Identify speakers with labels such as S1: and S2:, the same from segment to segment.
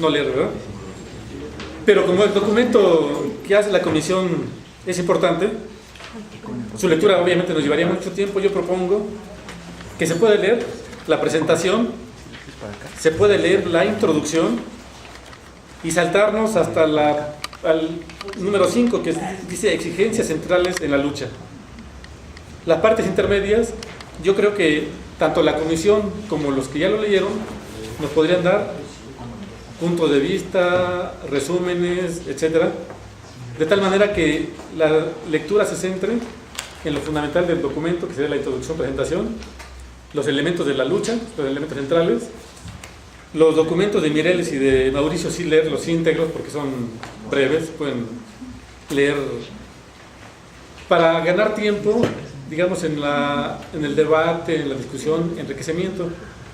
S1: no leer, ¿verdad? Pero como el documento que hace la comisión es importante, su lectura obviamente nos llevaría mucho tiempo. Yo propongo que se puede leer la presentación, se puede leer la introducción y saltarnos hasta al número 5, que dice exigencias centrales en la lucha. Las partes intermedias, yo creo que tanto la comisión como los que ya lo leyeron nos podrían dar puntos de vista, resúmenes, etcétera, de tal manera que la lectura se centre en lo fundamental del documento, que sería la introducción, presentación, los elementos de la lucha, los elementos centrales. Los documentos de Mireles y de Mauricio sí leerlos íntegros porque son breves, pueden leer para ganar tiempo, digamos, en el debate, en la discusión, enriquecimiento,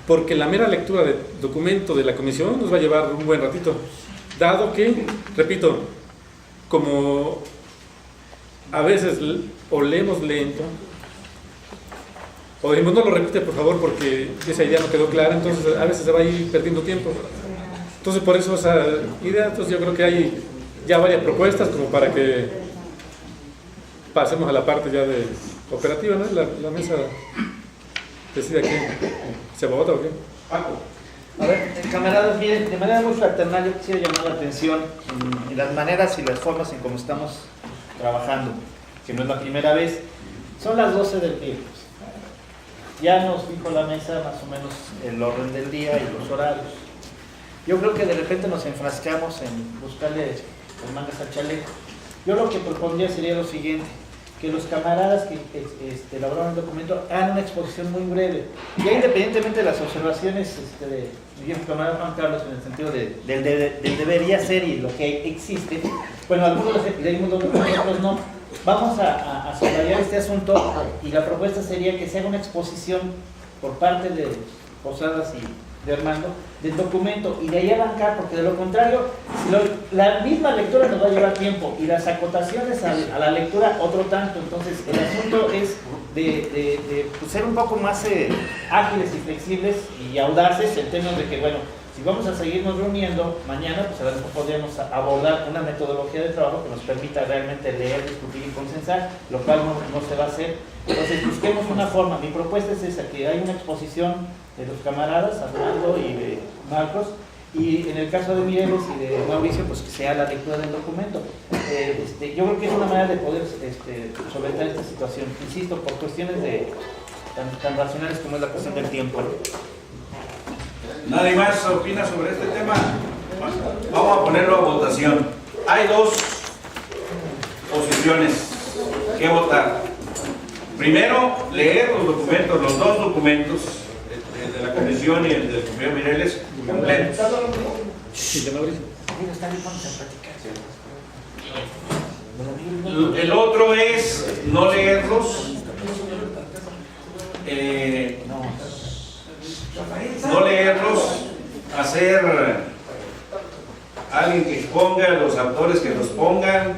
S1: porque la mera lectura del documento de la comisión nos va a llevar un buen ratito, dado que, repito, como a veces o leemos lento, o decimos, no lo repite por favor porque esa idea no quedó clara, entonces a veces se va a ir perdiendo tiempo. Entonces por eso esa idea, entonces yo creo que hay ya varias propuestas como para que pasemos a la parte ya de operativa, ¿no? La mesa decide quién se vota o qué.
S2: Paco. A ver, camaradas, miren, de manera muy fraternal yo quisiera llamar la atención en las maneras y las formas en cómo estamos trabajando, que no es la primera vez. Son las 12 del día. Ya nos dijo la mesa más o menos el orden del día y los horarios. Yo creo que de repente nos enfrascamos en buscarle las mangas al chaleco. Yo lo que propondría sería lo siguiente, que los camaradas que elaboraron el documento hagan una exposición muy breve. Ya independientemente de las observaciones de mi camarada Juan Carlos en el sentido del debería ser y lo que existe, bueno, algunos leímos los documentos, otros no. Vamos a subrayar este asunto y la propuesta sería que se haga una exposición por parte de Posadas y de Armando del documento y de ahí arrancar, porque de lo contrario la misma lectura nos va a llevar tiempo y las acotaciones a la lectura otro tanto. Entonces el asunto es de ser un poco más ágiles y flexibles y audaces en términos de que, bueno, si vamos a seguirnos reuniendo mañana, pues a lo mejor podríamos abordar una metodología de trabajo que nos permita realmente leer, discutir y consensar, lo cual no se va a hacer. Entonces busquemos una forma. Mi propuesta es esa, que hay una exposición de los camaradas, Armando y de Marcos, y en el caso de Mireles y de Mauricio, pues que sea la lectura del documento. Yo creo que es una manera de poder solventar esta situación, insisto, por cuestiones tan racionales como es la cuestión del tiempo.
S3: ¿Nadie más opina sobre este tema? Vamos a ponerlo a votación. Hay dos posiciones que votar. Primero, leer los documentos, los dos documentos, el de la comisión y el del compañero Mireles, completos. El otro es no leerlos. No leerlos, hacer alguien que exponga, los autores que los pongan,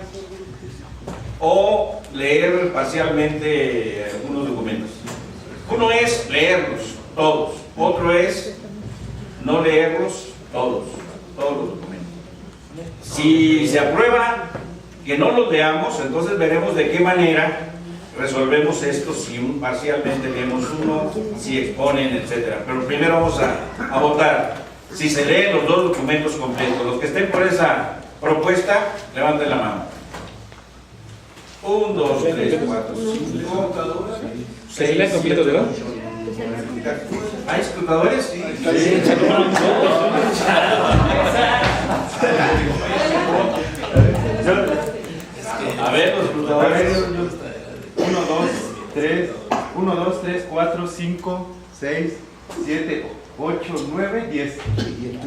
S3: o leer parcialmente algunos documentos. Uno es leerlos todos, otro es no leerlos todos los documentos. Si se aprueba que no los leamos, entonces veremos de qué manera resolvemos esto, si parcialmente leemos uno, si exponen, etc. Pero primero vamos a votar si se leen los dos documentos completos. Los que estén por esa propuesta, levanten la mano. 1, 2, 3, 4, 5, 6, 7, 8. ¿Hay escrutadores? Sí. A ver, los escrutadores.
S4: 1, 2, 3, 4, 5, 6, 7, 8, 9, 10.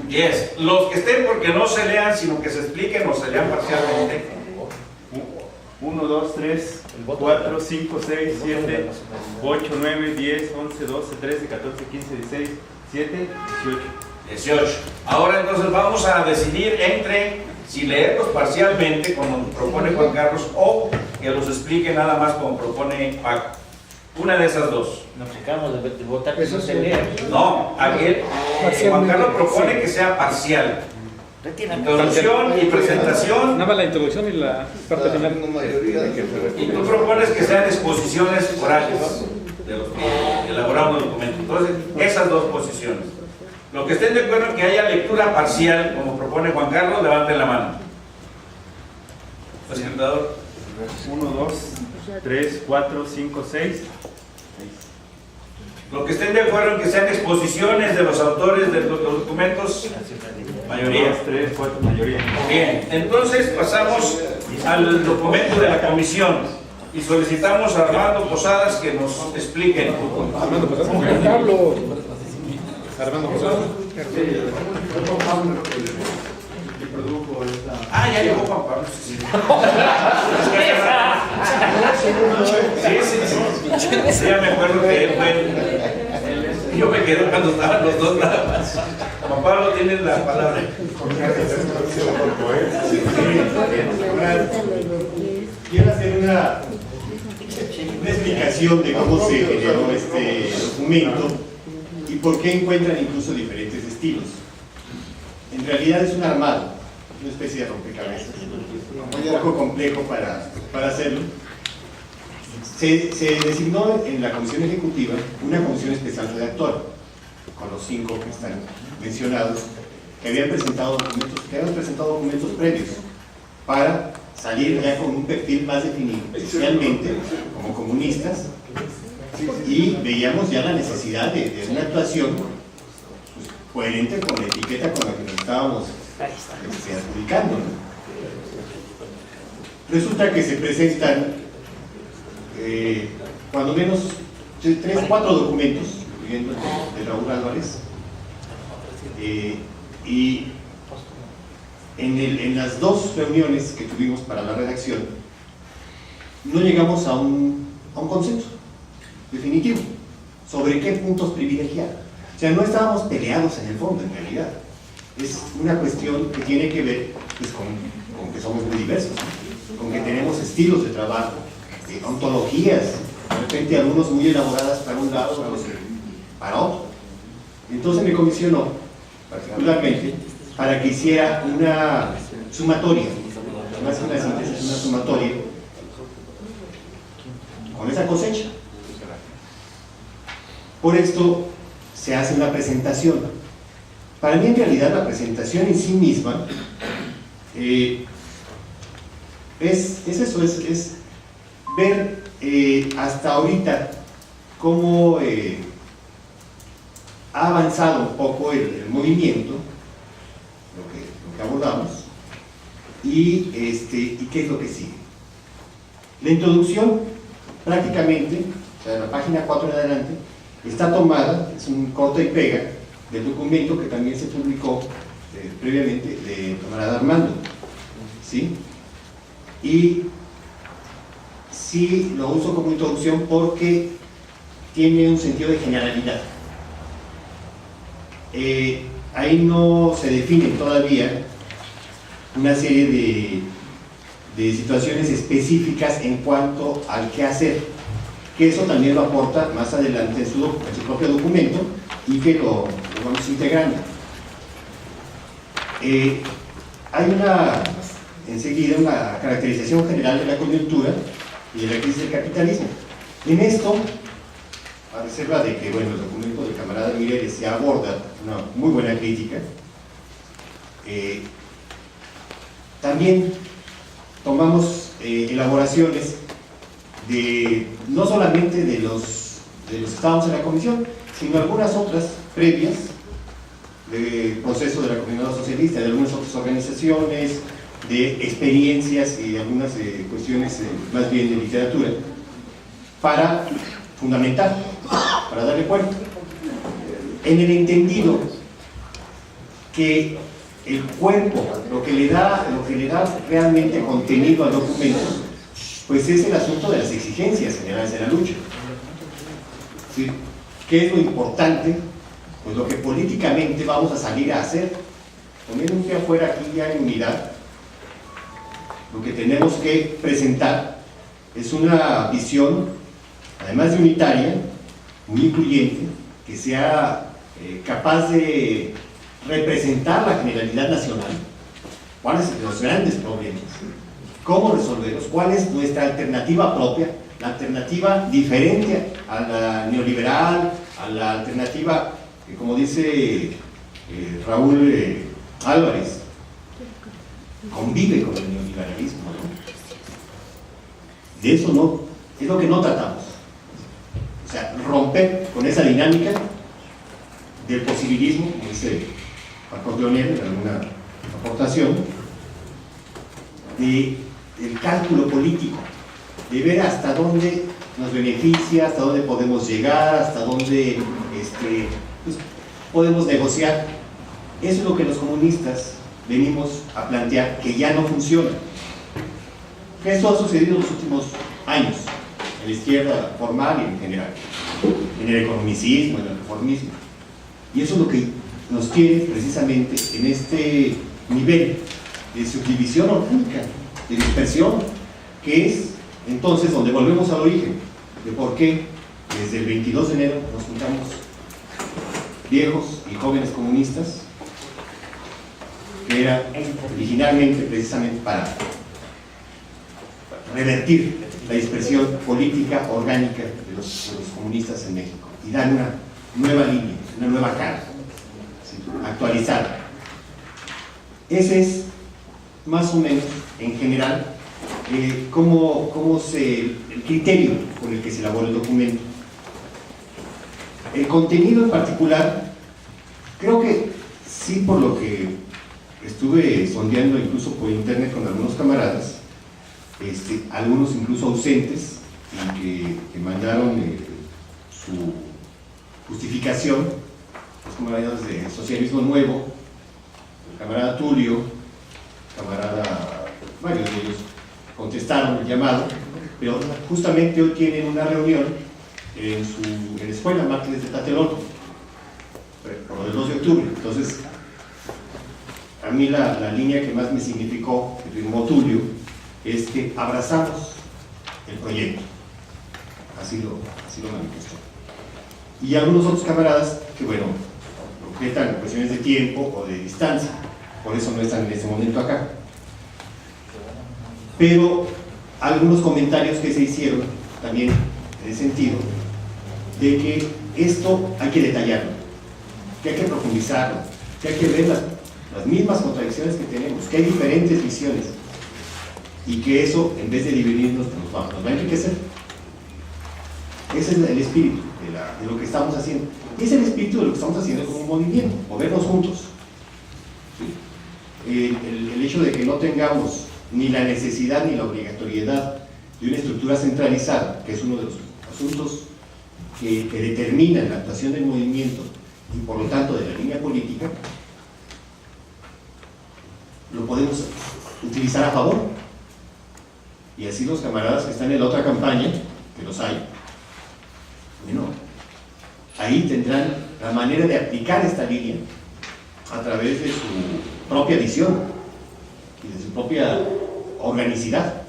S3: 10. Los que estén porque no se lean, sino que se expliquen o se lean parcialmente.
S4: 1, 2, 3, 4, 5, 6, 7, 8, 9, 10, 11, 12, 13, 14, 15, 16, 17, 18.
S3: 18. Ahora entonces vamos a decidir entre si leerlos parcialmente, como propone Juan Carlos, o que los explique nada más como propone Paco. Una de esas dos.
S2: Nos acabamos de votar que eso se lea.
S3: No, Juan Carlos propone que sea parcial. Introducción y presentación.
S1: Nada más la introducción y la parte final.
S3: Y tú propones que sean exposiciones orales de los que elaboramos los documentos. Entonces, esas dos posiciones. Los que estén de acuerdo en que haya lectura parcial, como propone Juan Carlos, levanten la mano. Facilitador.
S4: 1, 2, 3, 4, 5, 6.
S3: Los que estén de acuerdo en que sean exposiciones de los autores de los documentos, mayoría.
S4: 2, 3, 4, mayoría.
S3: Bien, entonces pasamos al documento de la comisión y solicitamos a Armando Posadas que nos expliquen.
S1: Armando Posadas. Pablo. Armando Posadas.
S3: Ah, ya llegó Juan Pablo. Sí, sí, ya me acuerdo que él fue. Yo me quedé cuando estaban los dos nada más. Juan Pablo, tienes la palabra.
S5: Quiero hacer una explicación de cómo se generó este documento y por qué encuentran incluso diferentes estilos. En realidad es un armado, una especie de rompecabezas, un poco complejo para hacerlo. Se designó en la Comisión Ejecutiva una comisión especial redactora, con los 5 que están mencionados, que habían presentado documentos previos para salir ya con un perfil más definido, especialmente como comunistas, y veíamos ya la necesidad de una actuación pues, coherente con la etiqueta con la que nos estábamos adjudicando, ¿no? Resulta que se presentan cuando menos 3 o 4 documentos, incluyendo el de Raúl Álvarez, y en las 2 reuniones que tuvimos para la redacción no llegamos a un consenso definitivo sobre qué puntos privilegiar. O sea, no estábamos peleados en el fondo, en realidad. Es una cuestión que tiene que ver pues, con que somos muy diversos, ¿no? Con que tenemos estilos de trabajo, ontologías, de repente algunos muy elaboradas para un lado, otros para otro. Entonces me comisionó, particularmente, para que hiciera una sumatoria, más que una síntesis, una sumatoria, con esa cosecha. Por esto se hace una presentación. Para mí, en realidad, la presentación en sí misma es eso, es ver hasta ahorita cómo ha avanzado un poco el movimiento, lo que abordamos, y qué es lo que sigue. La introducción, prácticamente, o sea, de la página 4 en adelante, está tomada, es un corta y pega del documento que también se publicó previamente de camarada Armando, ¿sí? Y sí lo uso como introducción porque tiene un sentido de generalidad. Ahí no se define todavía una serie de situaciones específicas en cuanto al qué hacer, que eso también lo aporta más adelante en su propio documento y que lo vamos integrando. Hay enseguida una caracterización general de la coyuntura y de la crisis del capitalismo. En esto, a reserva de que el documento del camarada Mireles se aborda una muy buena crítica, también tomamos elaboraciones no solamente de los que estábamos en la comisión, sino algunas otras previas del proceso de la comunidad socialista, de algunas otras organizaciones, de experiencias y de algunas cuestiones más bien de literatura, para fundamentar, para darle cuenta, en el entendido que el cuerpo, lo que le da realmente contenido al documento, pues es el asunto de las exigencias generales de la lucha. ¿Sí? ¿Qué es lo importante? Pues lo que políticamente vamos a salir a hacer, poniendo un pie afuera aquí ya en unidad. Lo que tenemos que presentar es una visión, además de unitaria, muy incluyente, que sea capaz de representar la generalidad nacional, cuáles son los grandes problemas, cómo resolverlos, cuál es nuestra alternativa propia, la alternativa diferente a la neoliberal, a la alternativa, como dice Raúl Álvarez, convive con el neoliberalismo, ¿no? De eso no, es lo que no tratamos. O sea, romper con esa dinámica del posibilismo, como dice Paco Leonel en alguna aportación, del cálculo político, de ver hasta dónde nos beneficia, hasta dónde podemos llegar, hasta dónde pues, podemos negociar. Eso es lo que los comunistas venimos a plantear que ya no funciona. Esto ha sucedido en los últimos años, en la izquierda formal y en general, en el economicismo, en el reformismo. Y eso es lo que nos tiene precisamente en este nivel de subdivisión orgánica, de dispersión, que es entonces donde volvemos al origen de por qué desde el 22 de enero nos juntamos viejos y jóvenes comunistas, que era originalmente precisamente para revertir la dispersión política orgánica de los comunistas en México y dar una nueva línea, una nueva cara, ¿sí? Actualizada. Ese es más o menos en general el criterio con el que se elabora el documento. El contenido en particular, creo que sí, por lo que estuve sondeando incluso por internet con algunos camaradas, algunos incluso ausentes, y que mandaron su justificación, los camaradas de Socialismo Nuevo, el camarada Tulio, varios de ellos contestaron el llamado, pero justamente hoy tienen una reunión en la escuela Mártires de Tlatelolco, por el 2 de octubre. Entonces, a mí la línea que más me significó, que firmó Tulio, es que abrazamos el proyecto. Así lo manifestó. Y algunos otros camaradas que, bueno, objetan cuestiones de tiempo o de distancia, por eso no están en ese momento acá. Pero algunos comentarios que se hicieron también en el sentido de que esto hay que detallarlo, que hay que profundizarlo, que hay que ver las mismas contradicciones que tenemos, que hay diferentes visiones, y que eso, en vez de dividirnos, nos va a enriquecer. Ese es el espíritu de lo que estamos haciendo. Y es el espíritu de lo que estamos haciendo como un movimiento, movernos juntos. ¿Sí? El hecho de que no tengamos ni la necesidad ni la obligatoriedad de una estructura centralizada, que es uno de los asuntos que determinan la actuación del movimiento y por lo tanto de la línea política, lo podemos utilizar a favor. Y así los camaradas que están en la otra campaña, que los hay, bueno, ahí tendrán la manera de aplicar esta línea a través de su propia visión y de su propia organicidad.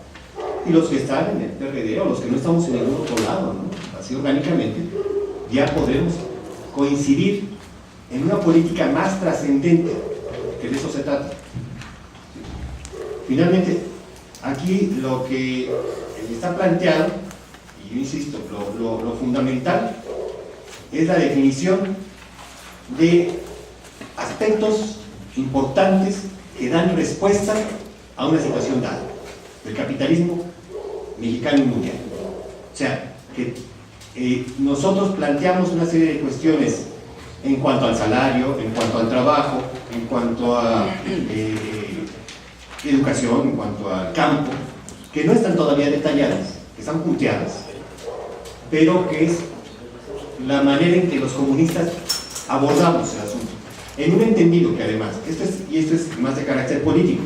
S5: Y los que están en el PRD o los que no estamos en ningún otro lado, ¿no? Así orgánicamente, ya podremos coincidir en una política más trascendente, que de eso se trata. Finalmente, aquí lo que está planteado, y yo insisto, lo fundamental es la definición de aspectos importantes que dan respuesta a una situación dada, del capitalismo mexicano y mundial. O sea, que nosotros planteamos una serie de cuestiones en cuanto al salario, en cuanto al trabajo, en cuanto a educación, en cuanto al campo, que no están todavía detalladas, que están punteadas, pero que es la manera en que los comunistas abordamos el asunto, en un entendido que además, esto es más de carácter político,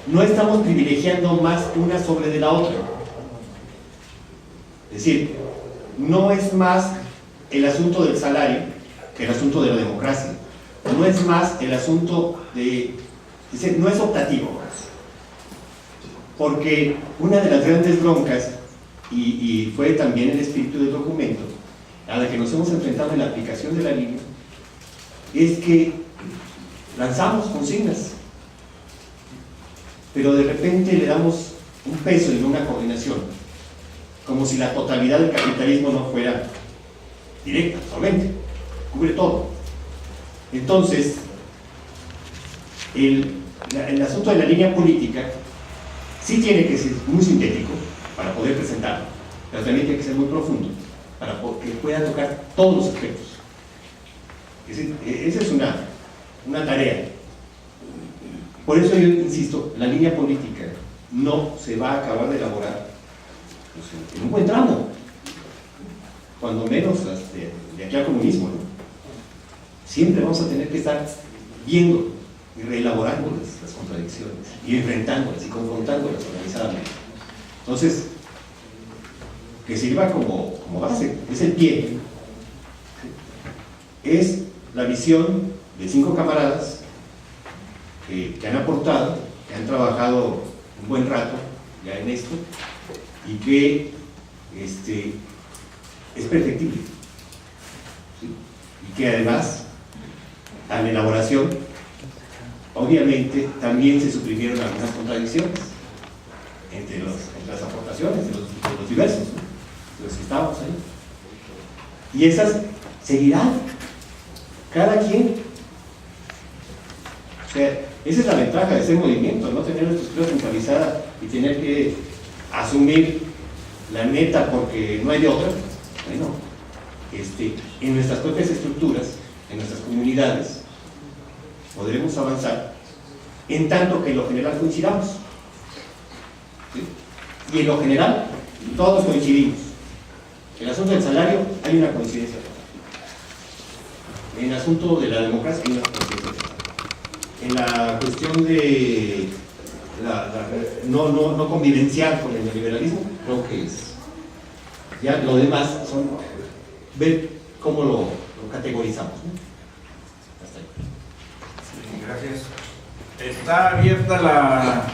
S5: no estamos privilegiando más una sobre de la otra. Es decir, no es más el asunto del salario que el asunto de la democracia, no es más el asunto de... Es decir, no es optativo, porque una de las grandes broncas, y fue también el espíritu del documento, a la que nos hemos enfrentado en la aplicación de la línea, es que lanzamos consignas pero de repente le damos un peso en una coordinación, como si la totalidad del capitalismo no fuera directa, solamente, cubre todo. Entonces, el asunto de la línea política sí tiene que ser muy sintético para poder presentarlo, pero también tiene que ser muy profundo para que pueda tocar todos los aspectos. Esa es una tarea. Por eso yo insisto, la línea política no se va a acabar de elaborar pues, en un buen tramo, cuando menos de aquí al comunismo, ¿no? Siempre vamos a tener que estar viendo y reelaborando las contradicciones y enfrentándolas y confrontándolas organizadamente. Entonces, que sirva como base, es el pie, es la visión de 5 camaradas que han aportado, que han trabajado un buen rato ya en esto y que es perfectible, ¿sí? Y que además a la elaboración obviamente también se suprimieron algunas contradicciones entre las aportaciones de los diversos, ¿no? Los que estábamos ahí, y esas seguirán cada quien. O sea, esa es la ventaja de este movimiento, no tener una estructura centralizada y tener que asumir la meta porque no hay de otra. Bueno, en nuestras propias estructuras, en nuestras comunidades, podremos avanzar en tanto que en lo general coincidamos, ¿sí? Y en lo general todos coincidimos. En el asunto del salario hay una coincidencia, en el asunto de la democracia hay una coincidencia, en la cuestión de no convivenciar con el neoliberalismo, creo que es ya lo demás son ver cómo lo categorizamos, ¿no? Hasta ahí.
S3: Sí, gracias. Está abierta la